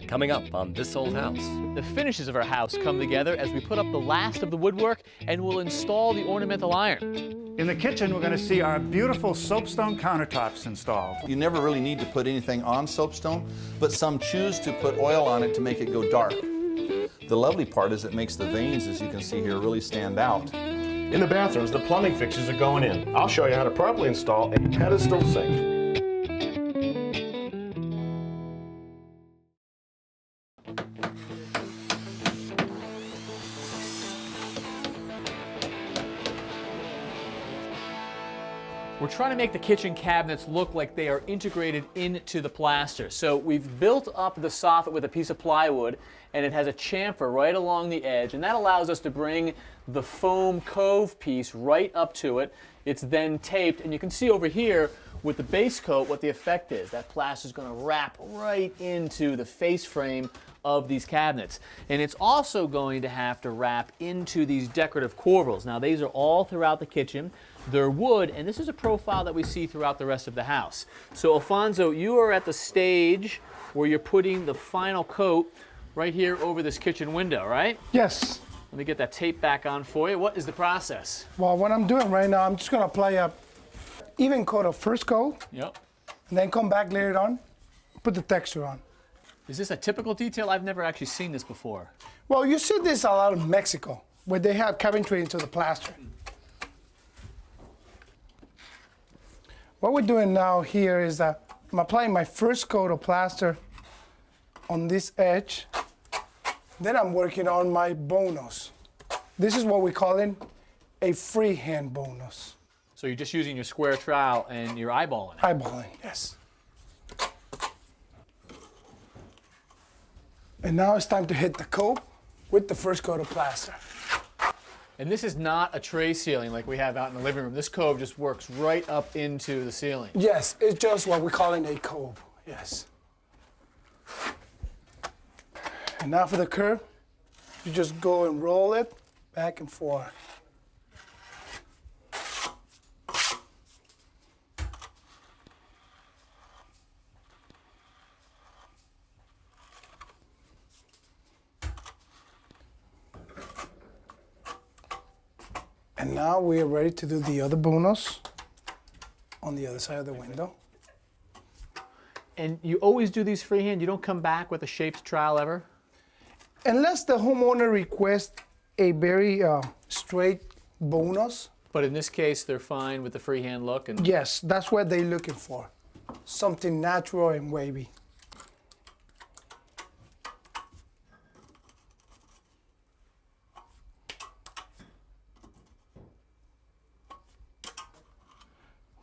Coming up on This Old House. The finishes of our house come together as we put up the last of the woodwork and we'll install the ornamental iron. In the kitchen, we're going to see our beautiful soapstone countertops installed. You never really need to put anything on soapstone, but some choose to put oil on it to make it go dark. The lovely part is it makes the veins, as you can see here, really stand out. In the bathrooms, the plumbing fixtures are going in. I'll show you how to properly install a pedestal sink. We're trying to make the kitchen cabinets look like they are integrated into the plaster. So we've built up the soffit with a piece of plywood, and it has a chamfer right along the edge, and that allows us to bring the foam cove piece right up to it. It's then taped, and you can see over here with the base coat what the effect is. That plaster is going to wrap right into the face frame of these cabinets. And it's also going to have to wrap into these decorative corbels. Now these are all throughout the kitchen. They're wood, and this is a profile that we see throughout the rest of the house. So Alfonso, you are at the stage where you're putting the final coat right here over this kitchen window, right? Yes. Let me get that tape back on for you. What is the process? Well, what I'm doing right now, I'm just going to apply a even coat of first coat. Yep. And then come back later on, put the texture on. Is this a typical detail? I've never actually seen this before. Well, you see this a lot in Mexico, where they have cabinetry into the plaster. What we're doing now here is that I'm applying my first coat of plaster on this edge. Then I'm working on my bullnose. This is what we call a freehand bullnose. So you're just using your square trowel and you're eyeballing it? Eyeballing, yes. And now it's time to hit the coat with the first coat of plaster. And this is not a tray ceiling like we have out in the living room. This cove just works right up into the ceiling. Yes, it's just what we call a cove, yes. And now for the curve, you just go and roll it back and forth. And now we are ready to do the other bullnose on the other side of the window. And you always do these freehand? You don't come back with a shaped trowel ever? Unless the homeowner requests a very straight bullnose. But in this case, they're fine with the freehand look? And yes, that's what they're looking for. Something natural and wavy.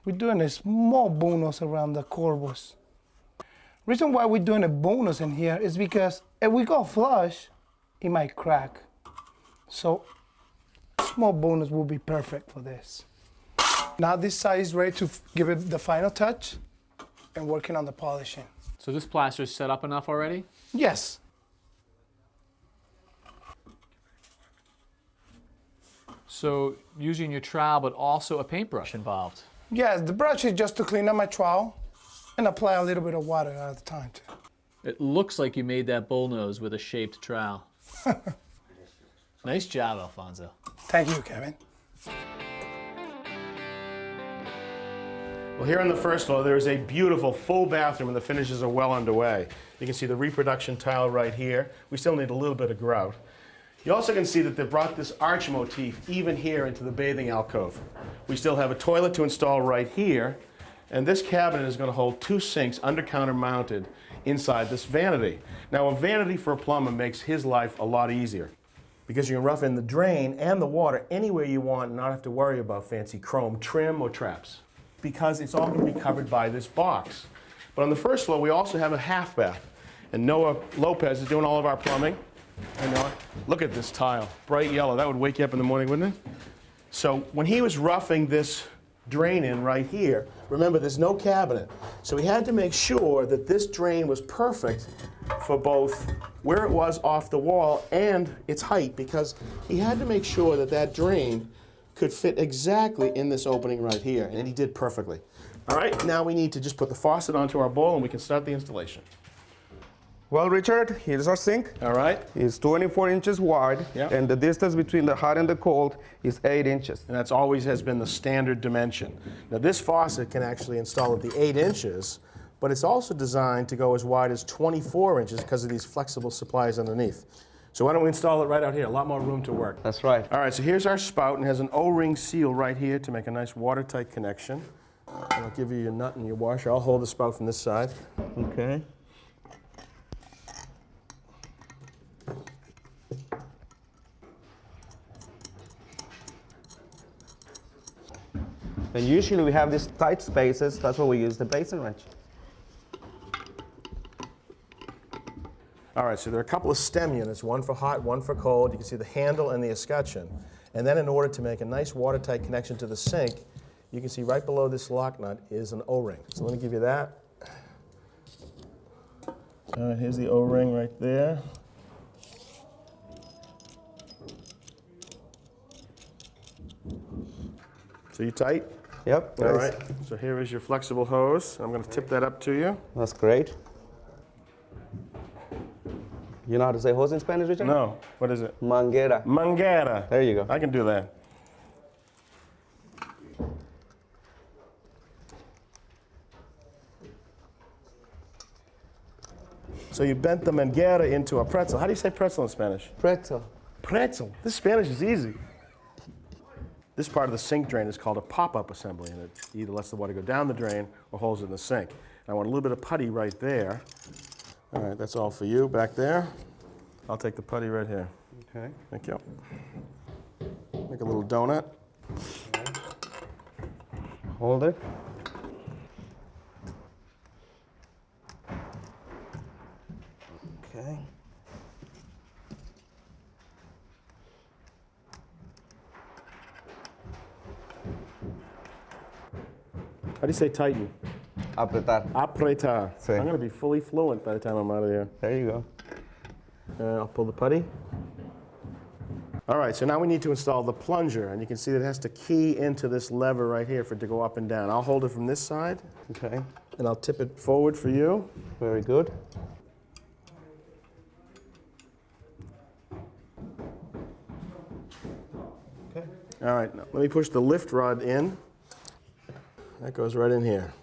We're doing a small bullnose around the corbels. Reason why we're doing a bullnose in here is because if we go flush, it might crack. So small bullnose will be perfect for this. Now this side is ready to give it the final touch and working on the polishing. So this plaster is set up enough already? Yes. So using your trowel, but also a paintbrush involved? Yes, the brush is just to clean up my trowel and apply a little bit of water at a time too. It looks like you made that bullnose with a shaped trowel. Nice job, Alfonso. Thank you, Kevin. Well, here on the first floor, there is a beautiful full bathroom and the finishes are well underway. You can see the reproduction tile right here. We still need a little bit of grout. You also can see that they brought this arch motif even here into the bathing alcove. We still have a toilet to install right here, and this cabinet is going to hold 2 sinks under counter mounted inside this vanity. Now a vanity for a plumber makes his life a lot easier because you can rough in the drain and the water anywhere you want and not have to worry about fancy chrome trim or traps because it's all going to be covered by this box. But on the first floor we also have a half bath, and Noe Lopez is doing all of our plumbing. And look at this tile, bright yellow. That would wake you up in the morning, wouldn't it? So when he was roughing this drain in right here, remember there's no cabinet. So he had to make sure that this drain was perfect for both where it was off the wall and its height, because he had to make sure that that drain could fit exactly in this opening right here, and he did perfectly. All right, now we need to just put the faucet onto our bowl and we can start the installation. Well, Richard, here's our sink. All right. It's 24 inches wide, Yeah. and the distance between the hot and the cold is 8 inches. And that's always has been the standard dimension. Now this faucet can actually install at the 8 inches, but it's also designed to go as wide as 24 inches because of these flexible supplies underneath. So why don't we install it right out here? A lot more room to work. That's right. All right, so here's our spout, and it has an O-ring seal right here to make a nice watertight connection. And I'll give you your nut and your washer. I'll hold the spout from this side. Okay. And usually we have these tight spaces. That's why we use the basin wrench. All right, so there are a couple of stem units, one for hot, one for cold. You can see the handle and the escutcheon. And then in order to make a nice watertight connection to the sink, you can see right below this lock nut is an O-ring. So let me give you that. All right, here's the O-ring right there. So you tight? Yep. All right, so here is your flexible hose. I'm going to tip that up to you. That's great. You know how to say hose in Spanish, Richard? No, what is it? Manguera. Manguera. There you go. I can do that. So you bent the manguera into a pretzel. How do you say pretzel in Spanish? Pretzel. Pretzel. This Spanish is easy. This part of the sink drain is called a pop-up assembly, and it either lets the water go down the drain or holds it in the sink. I want a little bit of putty right there. All right, that's all for you back there. I'll take the putty right here. Okay. Thank you. Make a little donut. Hold it. Okay. How do you say tighten? Apretar. Apretar. Sí. I'm going to be fully fluent by the time I'm out of here. There you go. I'll pull the putty. All right, so now we need to install the plunger, and you can see that it has to key into this lever right here for it to go up and down. I'll hold it from this side, Okay. and I'll tip it forward for you. Very good. Okay. All right, now let me push the lift rod in. That goes right in here.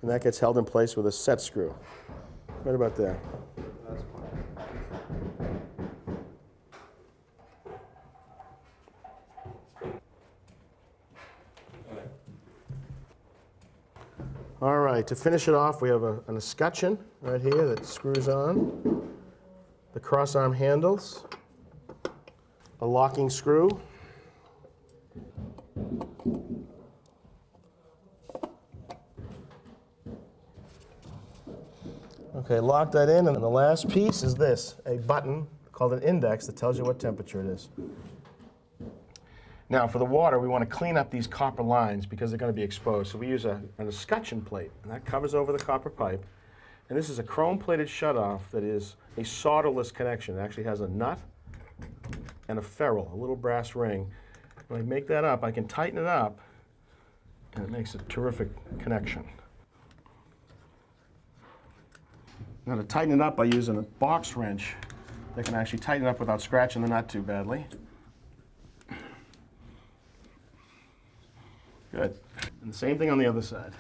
And that gets held in place with a set screw. Right about there. All right, to finish it off, we have an escutcheon right here that screws on, the cross arm handles, a locking screw, okay, lock that in, and the last piece is this, a button called an index that tells you what temperature it is. Now, for the water, we want to clean up these copper lines because they're going to be exposed. So we use an escutcheon plate, and that covers over the copper pipe. And this is a chrome-plated shutoff that is a solderless connection. It actually has a nut and a ferrule, a little brass ring. When I make that up, I can tighten it up, and it makes a terrific connection. Now, to tighten it up, I use a box wrench that can actually tighten it up without scratching the nut too badly. Good. And the same thing on the other side.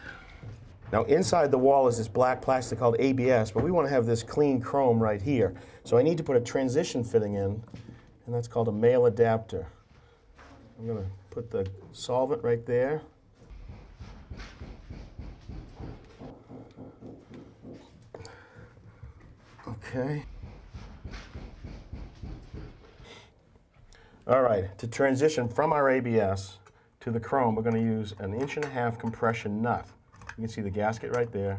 Now inside the wall is this black plastic called ABS, but we want to have this clean chrome right here. So I need to put a transition fitting in, and that's called a male adapter. I'm going to put the solvent right there. Okay. All right, to transition from our ABS to the chrome, we're going to use an 1.5 inch compression nut. You can see the gasket right there.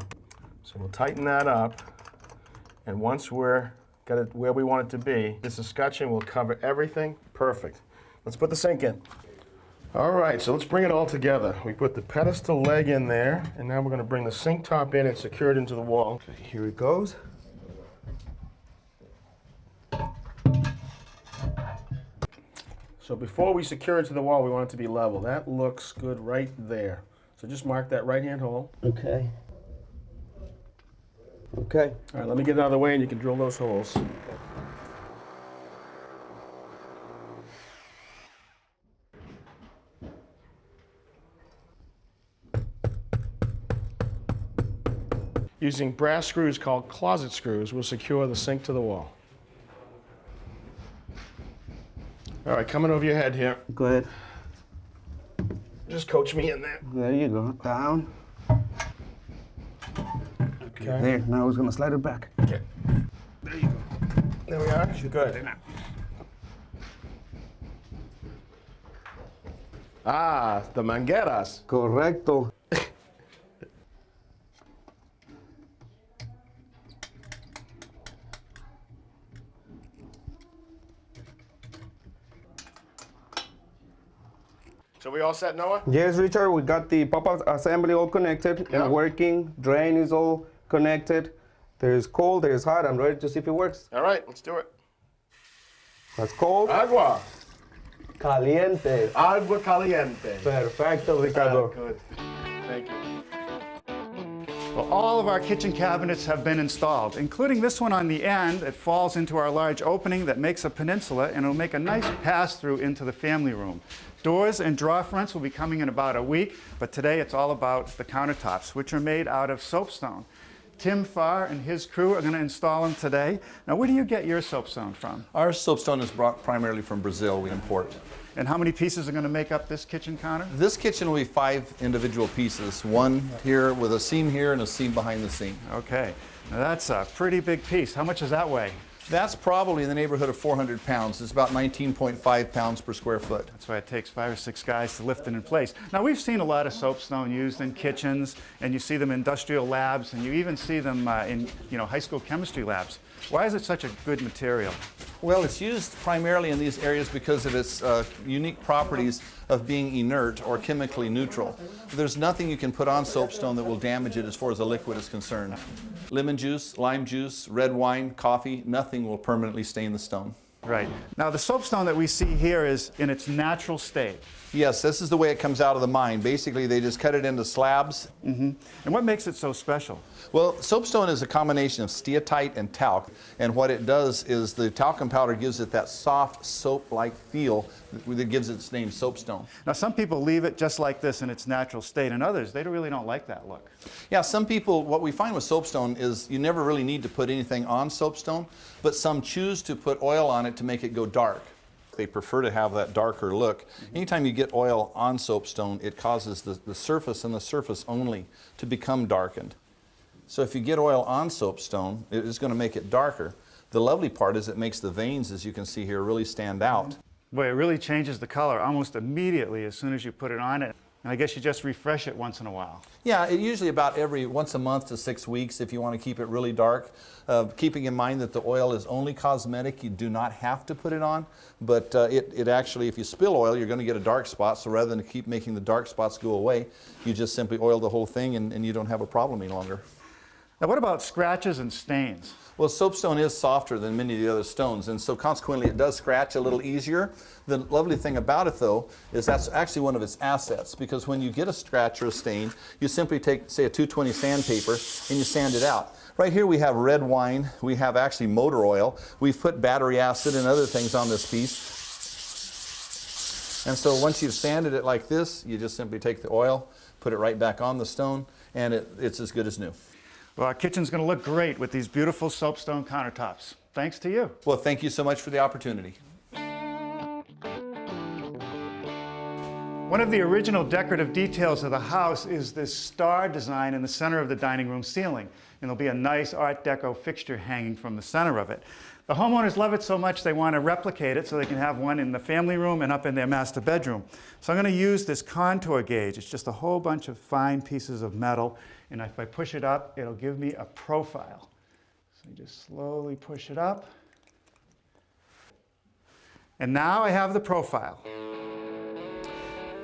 So we'll tighten that up, and once we're got it where we want it to be, this escutcheon will cover everything. Perfect. Let's put the sink in. All right, so let's bring it all together. We put the pedestal leg in there, and now we're going to bring the sink top in and secure it into the wall. Okay, here it goes. So before we secure it to the wall, we want it to be level. That looks good right there. So just mark that right-hand hole. Okay. Okay. All right, let me get it out of the way and you can drill those holes. Using brass screws called closet screws, we'll secure the sink to the wall. All right, coming over your head here. Go ahead. Just coach me in there. There you go. Down. Okay. There. Now we're gonna slide it back. Okay. There you go. There we are. Good. Ah, the mangueras. Correcto. So we all set, Noah? Yes, Richard, we got the pop-up assembly all connected Yeah. and working. Drain is all connected. There's cold, there's hot. I'm ready to see if it works. All right, let's do it. That's cold. Agua. Caliente. Agua caliente. Perfecto, Ricardo. Good. Thank you. Well, all of our kitchen cabinets have been installed, including this one on the end. It falls into our large opening that makes a peninsula, and it'll make a nice pass-through into the family room. Doors and drawer fronts will be coming in about a week, but today it's all about the countertops, which are made out of soapstone. Tim Farr and his crew are going to install them today. Now, where do you get your soapstone from? Our soapstone is brought primarily from Brazil. We import. And how many pieces are going to make up this kitchen counter? This kitchen will be 5 individual pieces. One here with a seam here and a seam behind the seam. Okay, now that's a pretty big piece. How much does that weigh? That's probably in the neighborhood of 400 pounds. It's about 19.5 pounds per square foot. That's why it takes 5 or 6 guys to lift it in place. Now, we've seen a lot of soapstone used in kitchens, and you see them in industrial labs, and you even see them in high school chemistry labs. Why is it such a good material? Well, it's used primarily in these areas because of its unique properties of being inert or chemically neutral. There's nothing you can put on soapstone that will damage it as far as a liquid is concerned. Lemon juice, lime juice, red wine, coffee, nothing will permanently stain the stone. Right. Now, the soapstone that we see here is in its natural state. Yes, this is the way it comes out of the mine. Basically, they just cut it into slabs. And what makes it so special? Well, soapstone is a combination of steatite and talc, and what it does is the talcum powder gives it that soft soap-like feel that gives it its name, soapstone. Now, some people leave it just like this in its natural state, and others, they really don't like that look. Yeah, some people, what we find with soapstone is you never really need to put anything on soapstone, but some choose to put oil on it to make it go dark. They prefer to have that darker look. Anytime you get oil on soapstone, it causes the surface and the surface only to become darkened. So if you get oil on soapstone, it is going to make it darker. The lovely part is it makes the veins, as you can see here, really stand out. Boy, it really changes the color almost immediately as soon as you put it on it. And I guess you just refresh it once in a while. Yeah, it usually about every once a month to 6 weeks if you want to keep it really dark. Keeping in mind that the oil is only cosmetic, you do not have to put it on. But it actually, if you spill oil, you're going to get a dark spot. So rather than keep making the dark spots go away, you just simply oil the whole thing and you don't have a problem any longer. Now, what about scratches and stains? Well, soapstone is softer than many of the other stones, and so consequently it does scratch a little easier. The lovely thing about it, though, is that's actually one of its assets, because when you get a scratch or a stain, you simply take, say, a 220 sandpaper and you sand it out. Right here we have red wine, we have actually motor oil, we've put battery acid and other things on this piece. And so once you've sanded it like this, you just simply take the oil, put it right back on the stone, and it's as good as new. Well, our kitchen's going to look great with these beautiful soapstone countertops. Thanks to you. Well, thank you so much for the opportunity. One of the original decorative details of the house is this star design in the center of the dining room ceiling. And there'll be a nice Art Deco fixture hanging from the center of it. The homeowners love it so much they want to replicate it so they can have one in the family room and up in their master bedroom. So I'm going to use this contour gauge. It's just a whole bunch of fine pieces of metal. And if I push it up, it'll give me a profile. So you just slowly push it up. And now I have the profile.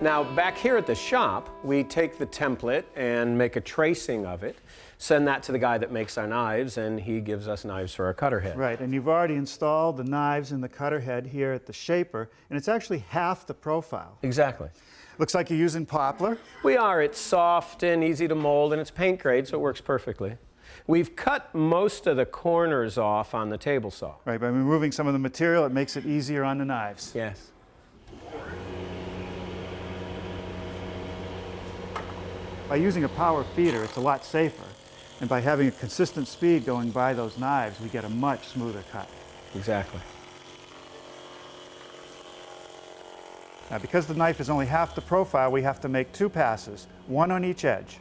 Now, back here at the shop, we take the template and make a tracing of it, send that to the guy that makes our knives, and he gives us knives for our cutter head. Right, and you've already installed the knives in the cutter head here at the shaper, and it's actually half the profile. Exactly. Looks like you're using poplar. We are. It's soft and easy to mold, and it's paint grade, so it works perfectly. We've cut most of the corners off on the table saw. Right, by removing some of the material, it makes it easier on the knives. Yes. By using a power feeder, it's a lot safer. And by having a consistent speed going by those knives, we get a much smoother cut. Exactly. Now, because the knife is only half the profile, we have to make 2 passes, 1 on each edge.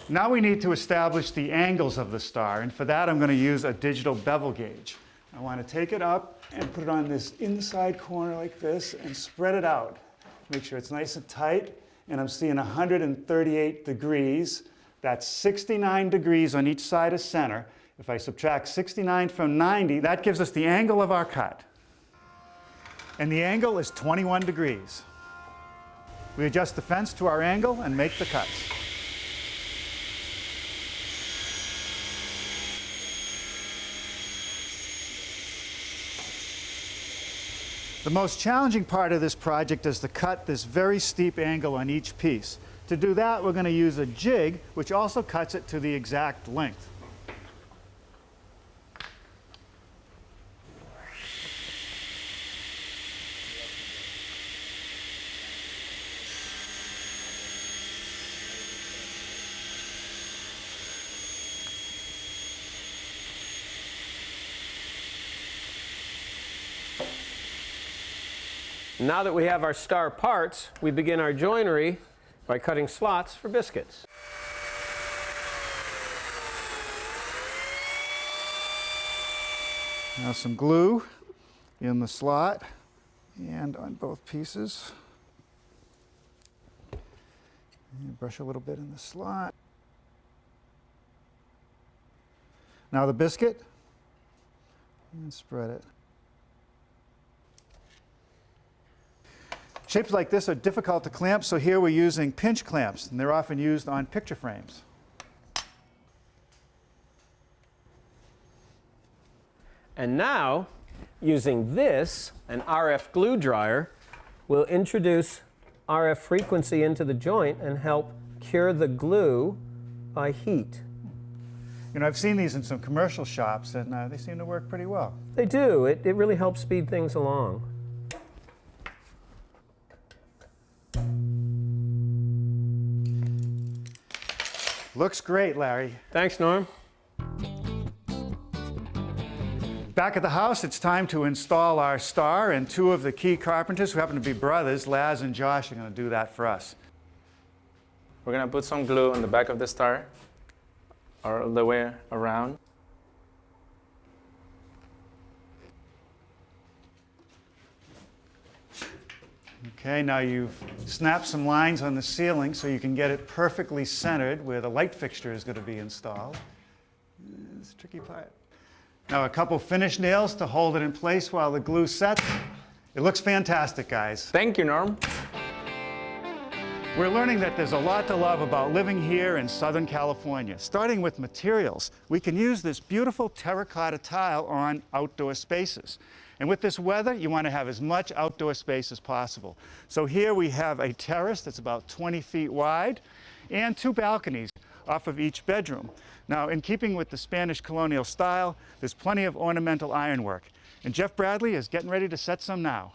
Now we need to establish the angles of the star, and for that I'm going to use a digital bevel gauge. I want to take it up and put it on this inside corner like this and spread it out. Make sure it's nice and tight, and I'm seeing 138 degrees. That's 69 degrees on each side of center. If I subtract 69 from 90, that gives us the angle of our cut. And the angle is 21 degrees. We adjust the fence to our angle and make the cuts. The most challenging part of this project is to cut this very steep angle on each piece. To do that, we're going to use a jig, which also cuts it to the exact length. Now that we have our star parts, we begin our joinery by cutting slots for biscuits. Now some glue in the slot and on both pieces. And brush a little bit in the slot. Now the biscuit, and spread it. Shapes like this are difficult to clamp, so here we're using pinch clamps, and they're often used on picture frames. And now, using this, an RF glue dryer, we'll introduce RF frequency into the joint and help cure the glue by heat. You know, I've seen these in some commercial shops, and they seem to work pretty well. They do. It really helps speed things along. Looks great, Larry. Thanks, Norm. Back at the house, it's time to install our star, and 2 of the key carpenters, who happen to be brothers, Laz and Josh, are going to do that for us. We're going to put some glue on the back of the star, all the way around. Okay, now you've snapped some lines on the ceiling so you can get it perfectly centered where the light fixture is going to be installed. It's a tricky part. Now a couple finish nails to hold it in place while the glue sets. It looks fantastic, guys. Thank you, Norm. We're learning that there's a lot to love about living here in Southern California. Starting with materials, we can use this beautiful terracotta tile on outdoor spaces. And with this weather, you want to have as much outdoor space as possible. So here we have a terrace that's about 20 feet wide and 2 balconies off of each bedroom. Now, in keeping with the Spanish colonial style, there's plenty of ornamental ironwork. And Jeff Bradley is getting ready to set some now.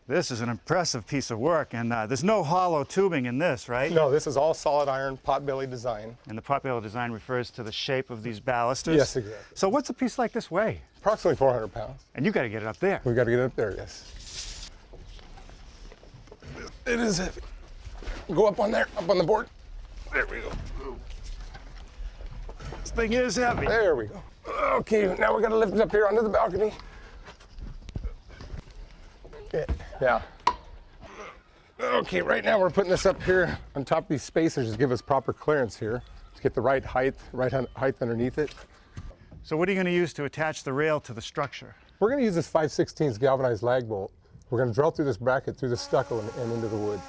This is an impressive piece of work, and there's no hollow tubing in this, right? No, this is all solid iron potbelly design. And the potbelly design refers to the shape of these balusters? Yes, exactly. So what's a piece like this weigh? Approximately 400 pounds. And you got to get it up there. We've got to get it up there, yes. It is heavy. Go up on there, up on the board. There we go. This thing is heavy. There we go. Okay, now we got to lift it up here onto the balcony. Yeah. Okay, right now we're putting this up here on top of these spacers to give us proper clearance here to get the right height underneath it. So what are you going to use to attach the rail to the structure? We're going to use this 5/16 galvanized lag bolt. We're going to drill through this bracket, through the stucco and into the wood.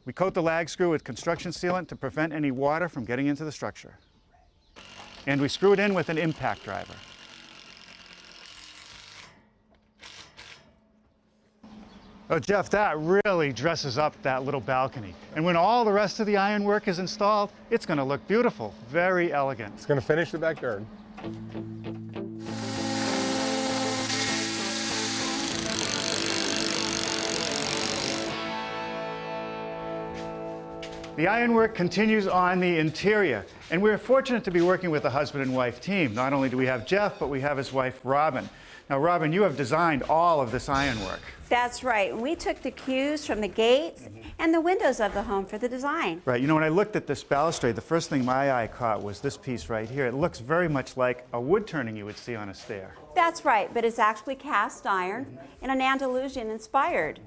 We coat the lag screw with construction sealant to prevent any water from getting into the structure. And we screw it in with an impact driver. Oh, Jeff, that really dresses up that little balcony. And when all the rest of the ironwork is installed, it's going to look beautiful, very elegant. It's going to finish the backyard. The ironwork continues on the interior, and we're fortunate to be working with a husband and wife team. Not only do we have Jeff, but we have his wife, Robin. Now, Robin, you have designed all of this ironwork. That's right. We took the cues from the gates and the windows of the home for the design. Right. You know, when I looked at this balustrade, the first thing my eye caught was this piece right here. It looks very much like a wood turning you would see on a stair. That's right, but it's actually cast iron and an Andalusian inspired.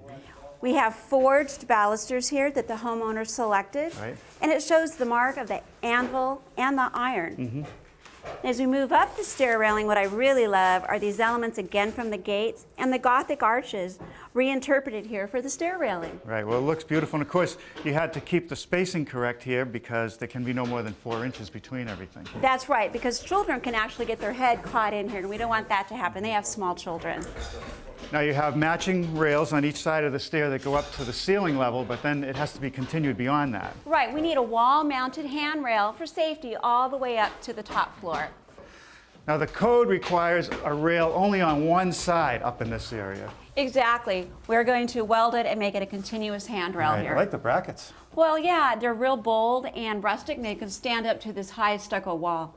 We have forged balusters here that the homeowner selected, right, and it shows the mark of the anvil and the iron. As we move up the stair railing, what I really love are these elements again from the gates and the Gothic arches reinterpreted here for the stair railing. Right, well, it looks beautiful. And of course, you had to keep the spacing correct here because there can be no more than 4 inches between everything. That's right, because children can actually get their head caught in here, and we don't want that to happen. They have small children. Now you have matching rails on each side of the stair that go up to the ceiling level, but then it has to be continued beyond that. Right, we need a wall-mounted handrail for safety all the way up to the top floor. Now the code requires a rail only on one side up in this area. Exactly. We're going to weld it and make it a continuous handrail Right, here. I like the brackets. Well, yeah, they're real bold and rustic, and they can stand up to this high stucco wall.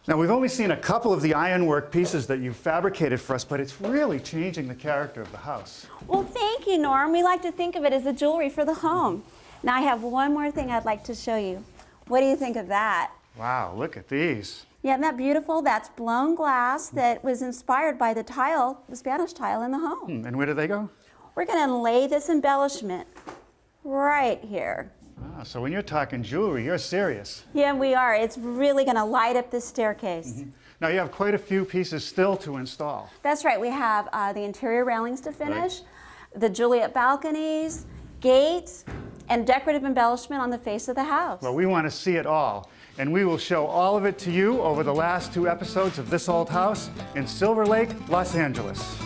Now we've only seen a couple of the ironwork pieces that you've fabricated for us, but it's really changing the character of the house. Well, thank you, Norm. We like to think of it as the jewelry for the home. Now I have one more thing I'd like to show you. What do you think of that? Wow, look at these. Yeah, isn't that beautiful? That's blown glass that was inspired by the tile, the Spanish tile in the home. And where do they go? We're going to lay this embellishment right here. Ah, so when you're talking jewelry, you're serious. Yeah, we are. It's really going to light up this staircase. Now you have quite a few pieces still to install. That's right. We have the interior railings to finish, the Juliette balconies, gates, and decorative embellishment on the face of the house. Well, we want to see it all, and we will show all of it to you over the last 2 episodes of This Old House in Silver Lake, Los Angeles.